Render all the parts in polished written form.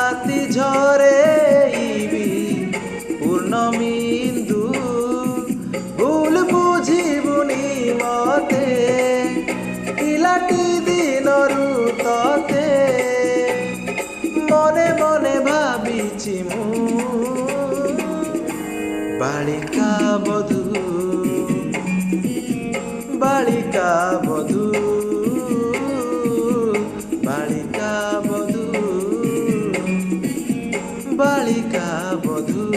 ରାତି ଝରେଇବି ପୂର୍ଣ୍ଣମିନ୍ଦୁ ଭୁଲ ବୁଝିବୁନି ମତେ ପିଲାଟି ଦିନରୁ ତତେ ମନେ ମନେ ଭାବିଛି ମୁଁ ବାଳିକା ବଧୂ ବାଳିକା ବଧୂ ବାଳିକା ବଧୂ ବାଳିକା ବଧୂ।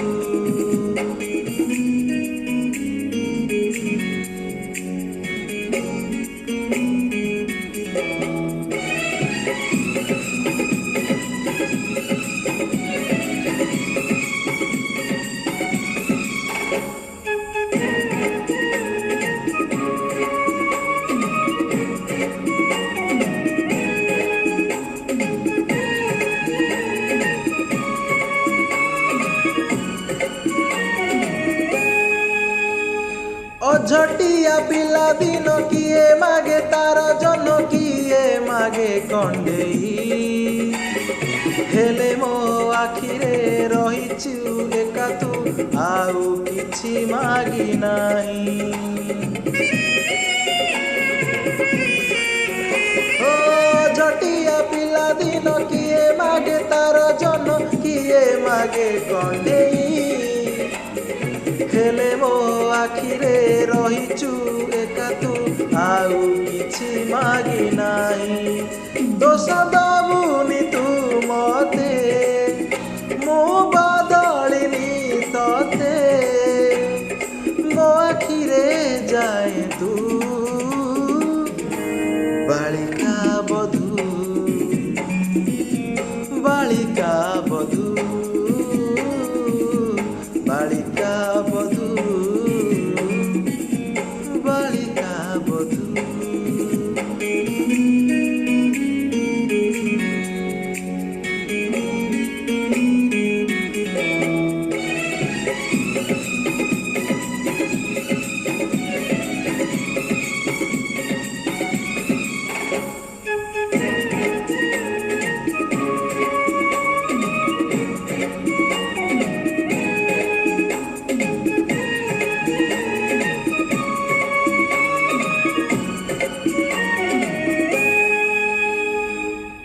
ଅଝଟିଆ ପିଲା ଦିନ କିଏ ମାଗେ ତାର ଜନ କିଏ ମାଗେ କଣ୍ଡେଇ ହେଲେ ମୋ ଆଖିରେ ରହିଛୁ ଏକା ତୁ ଆଉ କିଛି ମାଗି ନାହିଁ। ଝଟିଆ ପିଲା ଦିନ କିଏ ମାଗେ ତାର ଜନ କିଏ ମାଗେ କଣ୍ଡେଇ ହେଲେ ମୋ ଆଖିରେ ରହିଛୁ ଏକା ତୁ ଆଉ କିଛି ମାଗି ନାହିଁ। ଦୋଷ ଦବୁନି ତୁ ମତେ ମୁଁ ବଦଳିନି ତତେ ମୋ ଆଖିରେ ଯାଏ ତୁ ବାଳିକା ବଧୂ ବାଳିକା ବଧୂ ବାଳିକା ବଧୂ ବାଳିକା ବଧୂ।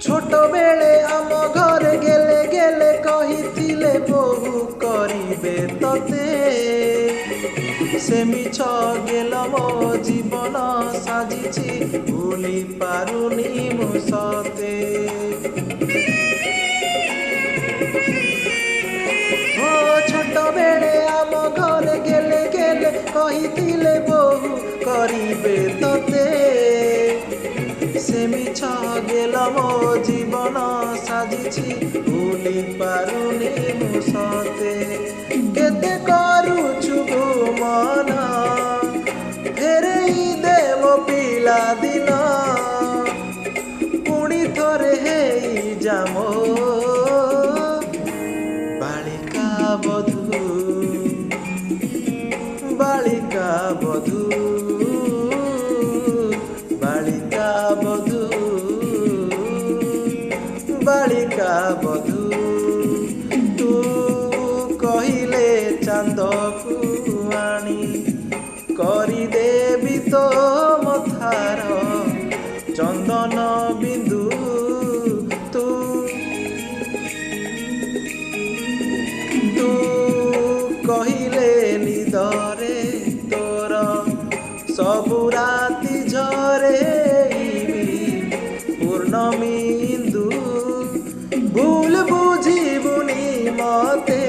छोट बेले आम घरे गेले गेले कहिथिले बोहू करिबे तते से मिछ गेल मो जीवन साजिछि भूली पारुनी मु सते। छोट बेले आम घरे गेले गेले कहिथिले बोहू करिबे तते से मिछ गेल मो जीवन साजिछि भूली पारुनी मु सते। केते करुछु मन फेरेई दे मो पिला दिन पुणी थरे हेई जामो बालिका बधू बालिका बधू बालिका बधू बालिका बधू। तू कहिले चांदकु आनी करिदेबी तो मथार चंदन बिंदु तू तू कहिले निदरे तोर सबु राति झरेइबी पूर्णमिन्दु भूल बुझिबुनी मते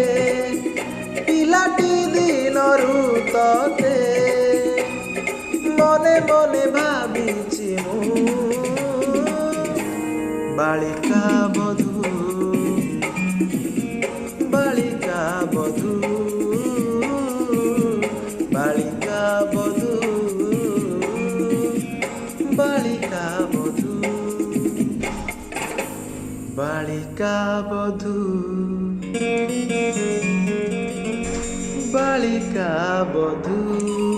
पिलाटी दिनरु तते मने मने भाबिछि मु बालिका बधू बालिका बधू बालिका बधू बालिका बधू बालिका बधू बालिका बधू।